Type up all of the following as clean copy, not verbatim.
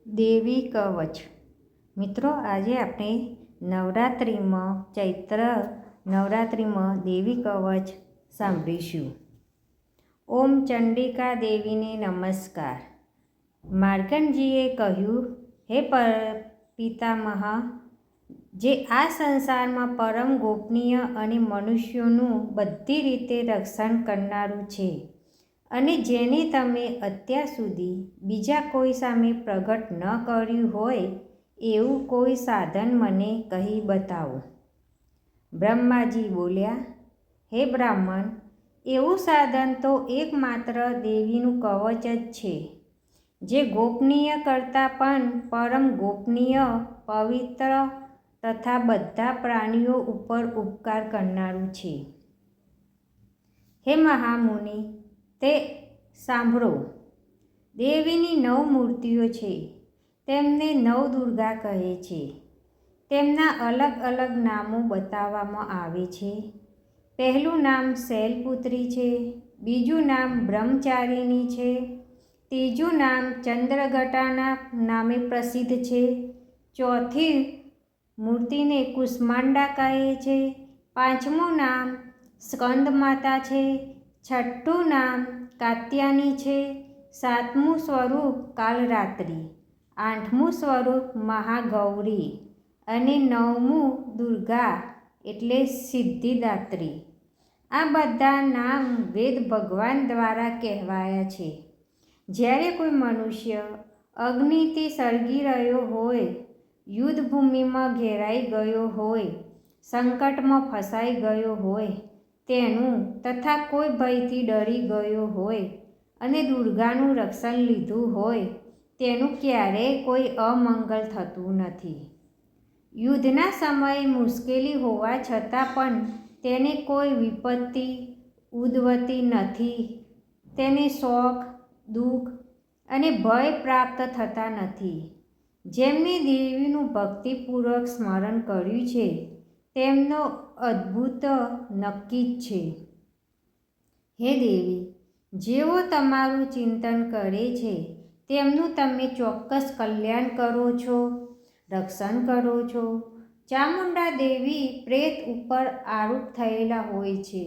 દેવી કવચ. મિત્રો, આજે આપણે ચૈત્ર નવરાત્રિમાં દેવી કવચ સાંભળીશું. ઓમ ચંડિકા દેવીને નમસ્કાર. માર્કંડજીએ કહ્યું, હે પિતામહ, જે આ સંસારમાં પરમ ગોપનીય અને મનુષ્યોનું બધી રીતે રક્ષણ કરનારું છે, અને જેને તમે અત્યાર સુધી બીજા કોઈ સામે પ્રગટ ન કર્યું હોય એવું કોઈ સાધન મને કહી બતાવો. બ્રહ્માજી બોલ્યા, હે બ્રાહ્મણ, એવું સાધન તો એકમાત્ર દેવીનું કવચ જ છે, જે ગોપનીય કરતાં પણ પરમ ગોપનીય, પવિત્ર તથા બધા પ્રાણીઓ ઉપર ઉપકાર કરનારું છે. હે મહામુનિ, તે સાંભળો. દેવીની 9 મૂર્તિઓ છે. તેમને નવદુર્ગા કહે છે. તેમના અલગ અલગ નામો બતાવવામાં આવે છે. પહેલું નામ શૈલપુત્રી છે, બીજું નામ બ્રહ્મચારિણી છે, ત્રીજું નામ ચંદ્રઘટાના નામે પ્રસિદ્ધ છે, ચોથી મૂર્તિને કુષ્માંડા કહે છે, પાંચમું નામ સ્કંદમાતા છે, છઠ્ઠું નામ કાત્યાયની છે, સાતમું સ્વરૂપ કાલરાત્રિ, આઠમું સ્વરૂપ મહાગૌરી અને નવમું દુર્ગા એટલે સિદ્ધિદાત્રી. આ બધા નામ વેદ ભગવાન દ્વારા કહેવાયા છે. જ્યારે કોઈ મનુષ્ય અગ્નિથી સળગી રહ્યો હોય, યુદ્ધભૂમિમાં ઘેરાઈ ગયો હોય, સંકટમાં ફસાઈ ગયો હોય તેનું, તથા કોઈ ભયથી ડરી ગયો હોય અને દુર્ગાનું રક્ષણ લીધું હોય તેનું ક્યારેય કોઈ અમંગલ થતું નથી. યુદ્ધના સમયે મુશ્કેલી હોવા છતાં પણ તેને કોઈ વિપત્તિ ઉદ્ભવતી નથી. તેને શોક, દુઃખ અને ભય પ્રાપ્ત થતા નથી. જેમને દેવીનું ભક્તિપૂર્વક સ્મરણ કર્યું છે તેમનો અદ્ભુત નક્કી જ છે. હે દેવી, જેઓ તમારું ચિંતન કરે છે તેમનું તમે ચોક્કસ કલ્યાણ કરો છો, રક્ષણ કરો છો. ચામુંડા દેવી પ્રેત ઉપર આરૂઢ થયેલા હોય છે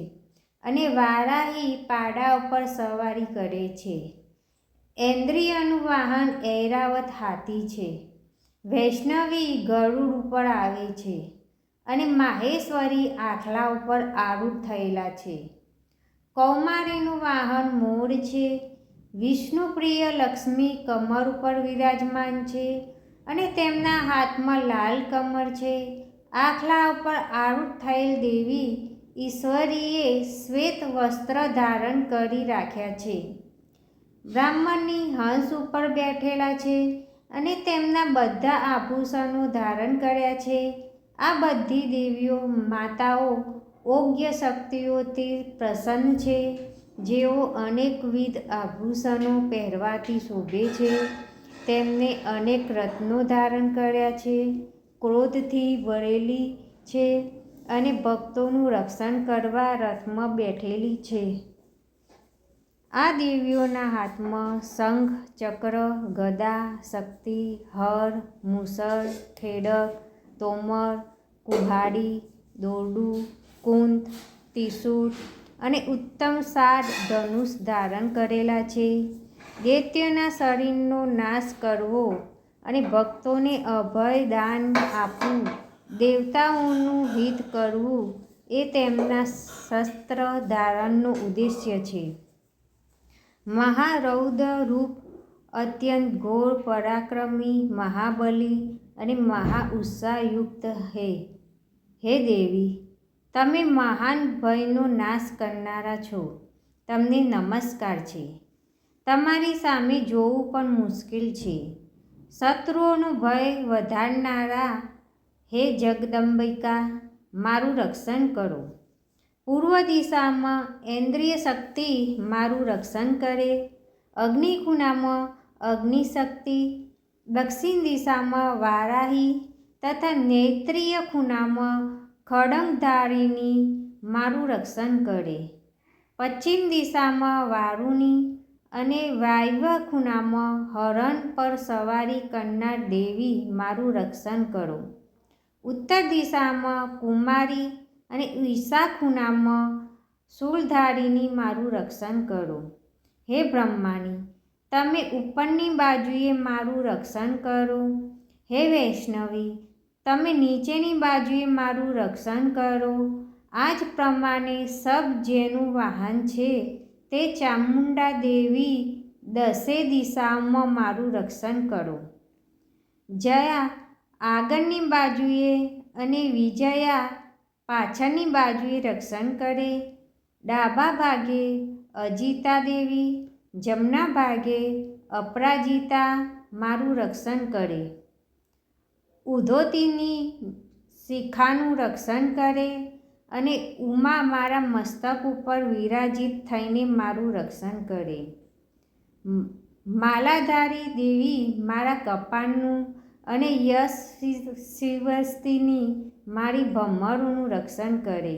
અને વારાહી પાડા ઉપર સવારી કરે છે. ઐન્દ્રિયનું વાહન ઐરાવત હાથી છે. વૈષ્ણવી ગરુડ ઉપર આવે છે અને માહેશ્વરી આખલા ઉપર આરૂઢ થયેલા છે. કૌમારીનું વાહન મોર છે. વિષ્ણુપ્રિય લક્ષ્મી કમર ઉપર વિરાજમાન છે અને તેમના હાથમાં લાલ કમળ છે. આખલા ઉપર આરૂઢ થયેલ દેવી ઈશ્વરીએ શ્વેત વસ્ત્ર ધારણ કરી રાખ્યા છે. બ્રાહ્મણની હંસ ઉપર બેઠેલા છે અને તેમના બધા આભૂષણો ધારણ કર્યા છે. આ બધી દેવીઓ માતાઓ યોગ્ય શક્તિઓથી પ્રસન્ન છે, જેઓ અનેકવિધ આભૂષણો પહેરવાથી શોભે છે. તેમને અનેક રત્નો ધારણ કર્યા છે, ક્રોધથી ભરેલી છે અને ભક્તોનું રક્ષણ કરવા રથમાં બેઠેલી છે. આ દેવીઓના હાથમાં શંખ, ચક્ર, ગદા, શક્તિ, હર, મૂસળ, ખેડક, તોમર, કુહાડી, દોરડું, કુંત, ત્રિશૂળ અને ઉત્તમ સાડ ધનુષ ધારણ કરેલા છે. દૈત્યોના શરીરનો નાશ કરવો અને ભક્તોને અભય દાન આપવું, દેવતાઓનું હિત કરવું એ તેમના શસ્ત્ર ધારણનો ઉદ્દેશ્ય છે. મહારૌદ્ર રૂપ, અત્યંત ઘોર પરાક્રમી, મહાબલી અને મહાઉત્સાહયુક્ત હે દેવી, તમે મહાન ભયનો નાશ કરનારા છો. તમને નમસ્કાર છે. તમારી સામે જોવું પણ મુશ્કેલ છે. શત્રુઓનો ભય વધારનારા હે જગદંબિકા, મારું રક્ષણ કરો. પૂર્વ દિશામાં ઐન્દ્રિય શક્તિ મારું રક્ષણ કરે. અગ્નિકુંડામાં અગ્નિશક્તિ, દક્ષિણ દિશામાં વારાહી તથા નૈત્રિય ખૂણામાં ખડ્ગધારિણી મારું રક્ષણ કરે. પશ્ચિમ દિશામાં વારુણી અને વાયવ્ય ખૂણામાં હરણ પર સવારી કરનાર દેવી મારું રક્ષણ કરો. ઉત્તર દિશામાં કુમારી અને ઈશા ખૂણામાં શૂળધારીની મારું રક્ષણ કરો. હે બ્રહ્માણી, તમે ઉપરની બાજુએ મારું રક્ષણ કરો. હે વૈષ્ણવી, તમે નીચેની બાજુએ મારું રક્ષણ કરો. આ જ પ્રમાણે સબ જેનું વાહન છે તે ચામુંડા દેવી દસે દિશાઓમાં મારું રક્ષણ કરો. જયા આગળની બાજુએ અને વિજયા પાછળની બાજુએ રક્ષણ કરે. ડાબા ભાગે અજિતા દેવી, જમણા ભાગે અપરાજિતા મારું રક્ષણ કરે. ઉદ્યોતિની શિખાનું રક્ષણ કરે અને ઉમા મારા મસ્તક ઉપર વિરાજિત થઈને મારું રક્ષણ કરે. માલાધારી દેવી મારા કપાળનું અને યશ શિવસ્તીની મારી ભમરોનું રક્ષણ કરે.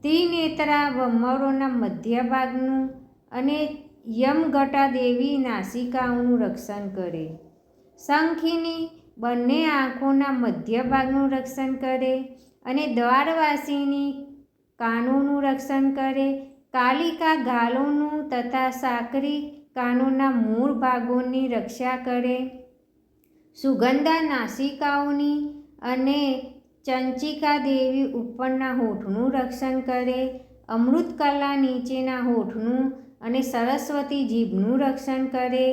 ત્રિનેત્રા ભમરોના મધ્ય ભાગનું અને યમઘટા દેવી નાસિકાઓનું રક્ષણ કરે. શંખીની બંને આંખોના મધ્ય ભાગનું રક્ષણ કરે અને દ્વારવાસીની કાનોનું રક્ષણ કરે. કાલિકા ગાલોનું તથા સાકરી કાનોના મૂળ ભાગોની રક્ષા કરે. સુગંધા નાસિકાઓની અને ચંચિકા દેવી ઉપરના હોઠનું રક્ષણ કરે. અમૃતકલા નીચેના હોઠનું અને સરસ્વતી જીભનું રક્ષણ કરે.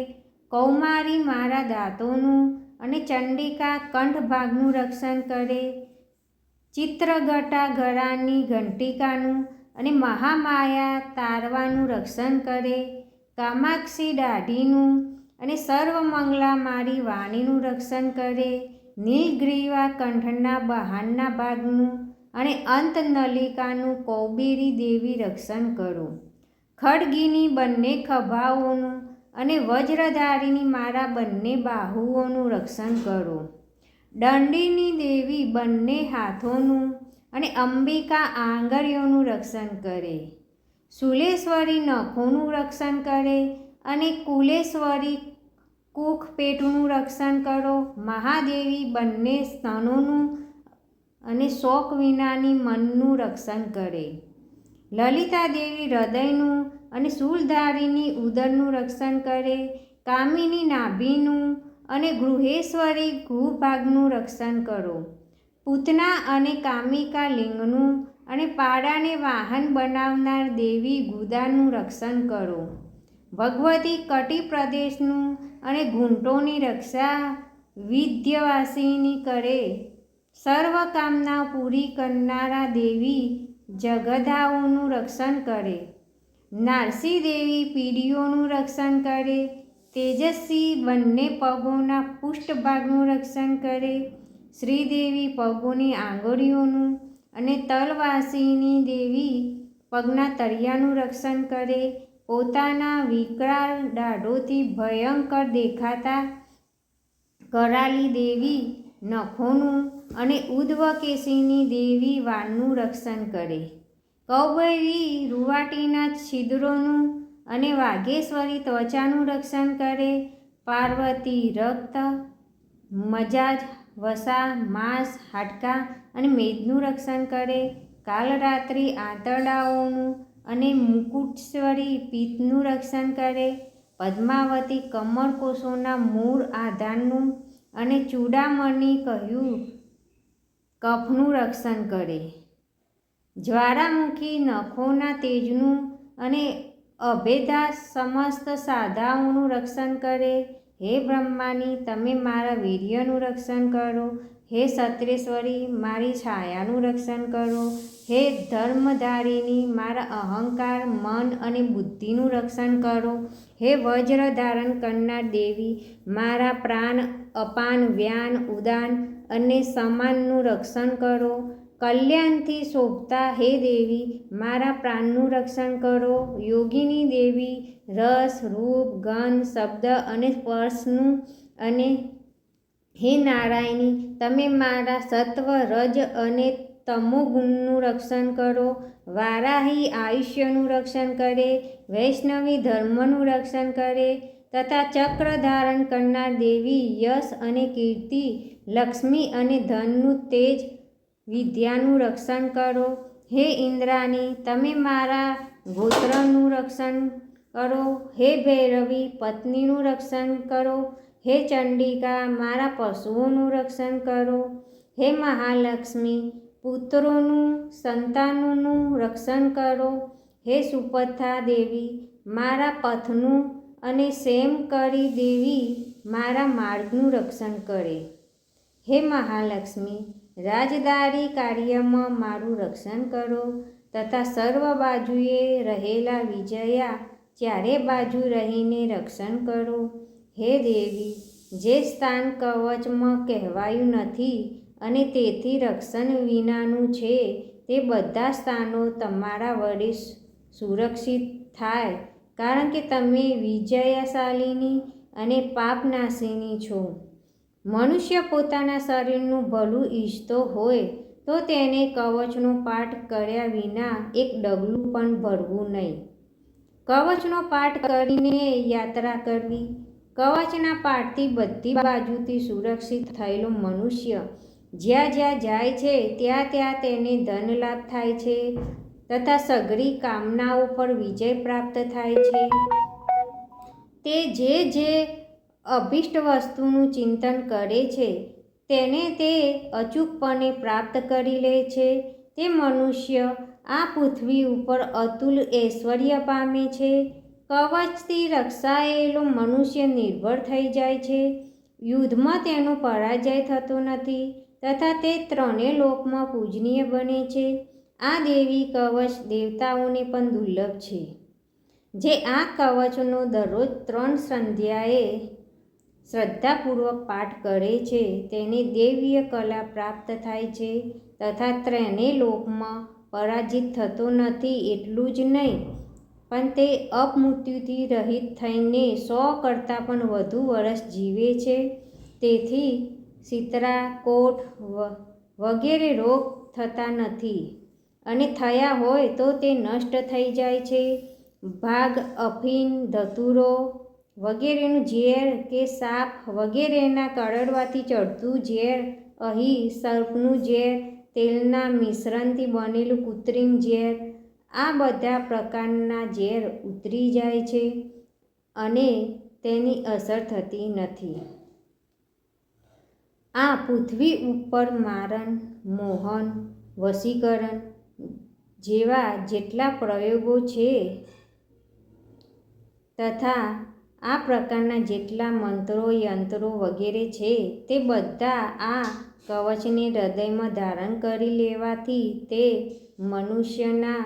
કૌમારી મારા દાંતોનું અને ચંડિકા કંઠ ભાગનું રક્ષણ કરે. ચિત્રઘટા ગળાની ઘંટિકાનું અને મહામાયા તારવાનું રક્ષણ કરે. કામાક્ષી દાઢીનું અને સર્વમંગલા મારી વાણીનું રક્ષણ કરે. નીલગ્રીવા કંઠના બહારના ભાગનું અને અંતનલિકાનું કૌબેરી દેવી રક્ષણ કરો. ખડગીની બંને ખભાઓનું અને વજ્રધારીની મારા બંને બાહુઓનું રક્ષણ કરો. દંડીની દેવી બંને હાથોનું અને અંબિકા આંગળીઓનું રક્ષણ કરે. શૂલેશ્વરી નખોનું રક્ષણ કરે અને કુલેશ્વરી કુખ પેટનું રક્ષણ કરો. મહાદેવી બંને સ્તનોનું અને શોક વિનાની મનનું રક્ષણ કરે. લલિતા દેવી હૃદયનું અને શૂળધારીની ઉદરનું રક્ષણ કરે. કામિની નાભીનું અને ગૃહેશ્વરી ભૂભાગનું રક્ષણ કરો. પૂતના અને કામિકા લિંગનું અને પાડાને વાહન બનાવનાર દેવી ગુદાનું રક્ષણ કરો. ભગવતી કટી પ્રદેશનું અને ઘૂંટોની રક્ષા વિંધ્યવાસિની કરે. સર્વ કામના પૂરી કરનારા દેવી જગદાઓનું રક્ષણ કરે. નારસી દેવી પીડીઓનું રક્ષણ કરે. તેજસ્વી બંને પગોના પૃષ્ઠભાગનું રક્ષણ કરે. શ્રીદેવી પગોની આંગળીઓનું અને તલવાસીની દેવી પગના તળિયાનું રક્ષણ કરે. પોતાના વિકરાળ દાઢોથી ભયંકર દેખાતા કરાલી દેવી નખોનું અને ઉદ્ધવકેશીની દેવી વાળનું રક્ષણ કરે. કૌબેરી રૂવાટીના છિદ્રોનું અને વાઘેશ્વરી ત્વચાનું રક્ષણ કરે. પાર્વતી રક્ત, મજાજ, વસા, માંસ, હાડકાં અને મેદનું રક્ષણ કરે. કાલરાત્રિ આંતરડાઓનું અને મુકુટેશ્વરી પિત્તનું રક્ષણ કરે. પદ્માવતી કમરકોશોના મૂળ આધારનું અને ચૂડામણી કહ્યું કફનું રક્ષણ કરે. જ્વાળામુખી નખોના તેજનું અને અભેદા સમસ્ત સાધાઓનું રક્ષણ કરે. હે બ્રહ્માની, તમે મારા વીર્યનું રક્ષણ કરો. હે સત્રેશ્વરી, મારી છાયાનું રક્ષણ કરો. હે ધર્મધારિણી, મારા અહંકાર, મન અને બુદ્ધિનું રક્ષણ કરો. હે વજ્ર ધારણ કરનાર દેવી, મારા પ્રાણ, અપાન, વ્યાન, ઉદાન અને સમાનનું રક્ષણ કરો. કલ્યાણથી શોભતા હે દેવી, મારા પ્રાણનું રક્ષણ કરો. યોગિની દેવી, રસ, રૂપ, ગંધ, શબ્દ અને સ્પર્શનું અને હે નારાયણી, તમે મારા સત્વ, રજ અને તમોગુણનું રક્ષણ કરો. વારાહી આયુષ્યનું રક્ષણ કરે, વૈષ્ણવી ધર્મનું રક્ષણ કરે તથા ચક્ર ધારણ કરનાર દેવી યશ અને કીર્તિ, લક્ષ્મી અને ધનનું તેજ, વિદ્યાનું રક્ષણ કરો. હે ઇન્દ્રાણી, તમે મારા ગોત્રનું રક્ષણ કરો. હે ભૈરવી, પત્નીનું રક્ષણ કરો. હે ચંડિકા, મારા પશુઓનું રક્ષણ કરો. હે મહાલક્ષ્મી, પુત્રોનું, સંતાનોનું રક્ષણ કરો. હે સુપથા દેવી, મારા પથનું અને સેમકરી દેવી, મારા માર્ગનું રક્ષણ કરે. હે મહાલક્ષ્મી, રાજદારી કાર્યમાં મારું રક્ષણ કરો તથા સર્વ બાજુએ રહેલા વિજયા ચારે બાજુ રહીને રક્ષણ કરો. હે દેવી, જે સ્થાન કવચમાં કહેવાયું નથી અને તેથી રક્ષણ વિનાનું છે તે બધા સ્થાનો તમારા વડે સુરક્ષિત થાય, કારણ કે તમે વિજયાશાલિની અને પાપનાશિની છો. મનુષ્ય પોતાના શરીરનું ભલું ઈચ્છતો હોય તો તેને કવચનો પાઠ કર્યા વિના એક ડગલું પણ ભરવું નહીં. કવચનો પાઠ કરીને યાત્રા કરવી. કવચના પાઠથી બધી બાજુથી સુરક્ષિત થયેલો મનુષ્ય જ્યાં જ્યાં જાય છે ત્યાં ત્યાં તેને ધન લાભ થાય છે તથા સઘળી કામનાઓ પર વિજય પ્રાપ્ત થાય છે. તે જે અભિષ્ટ વસ્તુનું ચિંતન કરે છે તેને તે અચૂકપણે પ્રાપ્ત કરી લે છે. તે મનુષ્ય આ પૃથ્વી ઉપર અતુલ ઐશ્વર્ય પામે છે. કવચથી રક્ષાયેલો મનુષ્ય નિર્ભર થઈ જાય છે. યુદ્ધમાં તેનો પરાજય થતો નથી તથા તે ત્રણેય લોકમાં પૂજનીય બને છે. આ દેવી કવચ દેવતાઓને પણ દુર્લભ છે. જે આ કવચનો દરરોજ 3 સંધ્યાએ શ્રદ્ધાપૂર્વક પાઠ કરે છે તેને દૈવીય કલા પ્રાપ્ત થાય છે તથા ત્રણેય લોકમાં પરાજિત થતો નથી. એટલું જ નહીં, પણ તે અપમૃત્યુથી રહિત થઈને 100 કરતાં પણ વધુ વર્ષ જીવે છે. તેથી શીતળા, કોઢ વગેરે રોગ થતા નથી અને થયા હોય તો તે નષ્ટ થઈ જાય છે. ભાગ, અફીણ, ધતુરો વગેરેનું ઝેર કે સાપ વગેરેના કરડવાથી ચડતું ઝેર, અહીં સર્પનું ઝેર, તેલના મિશ્રણથી બનેલું કૃત્રિમ ઝેર, આ બધા પ્રકારના ઝેર ઉતરી જાય છે અને તેની અસર થતી નથી. આ પૃથ્વી ઉપર મારણ, મોહન, વશીકરણ જેવા જેટલા પ્રયોગો છે તથા આ પ્રકારના જેટલા મંત્રો, યંત્રો વગેરે છે તે બધા આ કવચને હૃદયમાં ધારણ કરી લેવાથી તે મનુષ્યના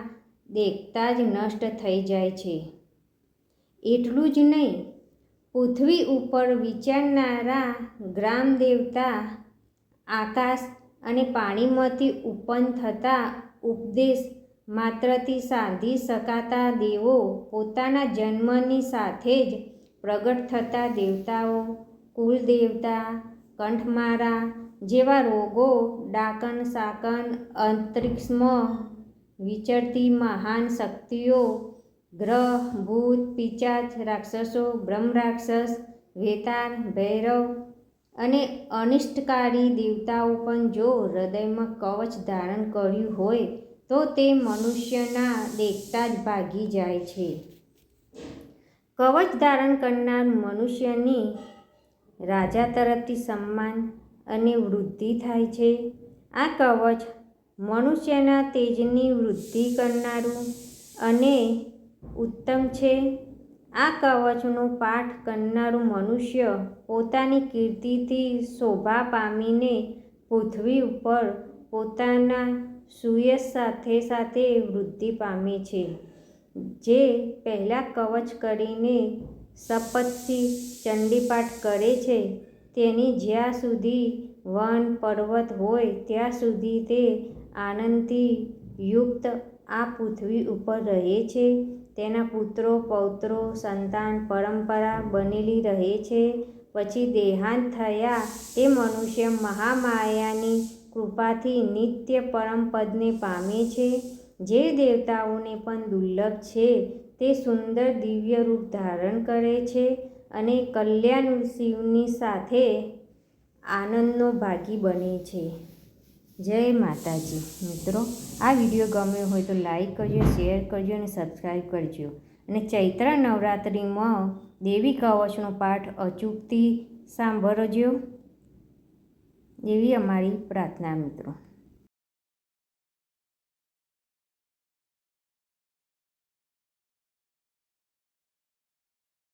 દેખતા જ નષ્ટ થઈ જાય છે. એટલું જ નહીં, પૃથ્વી ઉપર વિચરનારા ગ્રામ દેવતા, આકાશ અને પાણીમાંથી ઉત્પન્ન થતા ઉપદેશ માત્રથી સાધી શકાતા દેવો, પોતાના જન્મની સાથે જ પ્રગટ થતા દેવતાઓ, કુલદેવતા, કંઠમારા જેવા રોગો, ડાકણ, શાકન, અંતરિક્ષમાં વિચરતી મહાન શક્તિઓ, ગ્રહ, ભૂત, પિશાચ, રાક્ષસો, બ્રહ્મરાક્ષસ, વેતાળ, ભૈરવ અને અનિષ્ટકારી દેવતાઓ પણ જો હૃદયમાં કવચ ધારણ કર્યું હોય તો તે મનુષ્યના દેખતા જ ભાગી જાય છે. કવચ ધારણ કરનાર મનુષ્યની રાજા તરફથી સન્માન અને વૃદ્ધિ થાય છે. આ કવચ મનુષ્યના તેજની વૃદ્ધિ કરનારું અને ઉત્તમ છે. આ કવચનો પાઠ કરનારું મનુષ્ય પોતાની કીર્તિથી શોભા પામીને પૃથ્વી ઉપર પોતાના સુયશ સાથે સાથે વૃદ્ધિ પામે છે. જે પહેલાં કવચ કરીને શપથથી ચંડીપાઠ કરે છે તેની જ્યાં સુધી વન પર્વત હોય ત્યાં સુધી તે આનંદથી યુક્ત આ પૃથ્વી ઉપર રહે છે. તેના પુત્રો, પૌત્રો, સંતાન પરંપરા બનેલી રહે છે. પછી દેહાંત થયા તે મનુષ્ય મહામાયાની કૃપાથી નિત્ય પરમપદને પામે છે. જે દેવતાઓને પણ દુર્લભ છે તે સુંદર દિવ્ય રૂપ ધારણ કરે છે અને કલ્યાણ શિવની સાથે આનંદનો ભાગી બને છે. જય માતાજી. મિત્રો, આ વિડીયો ગમ્યો હોય તો લાઈક કરજો, શેર કરજો અને સબસ્ક્રાઈબ કરજો. અને ચૈત્ર નવરાત્રિમાં દેવી કવચનો પાઠ અચૂકથી સાંભળજો એવી અમારી પ્રાર્થના મિત્રો.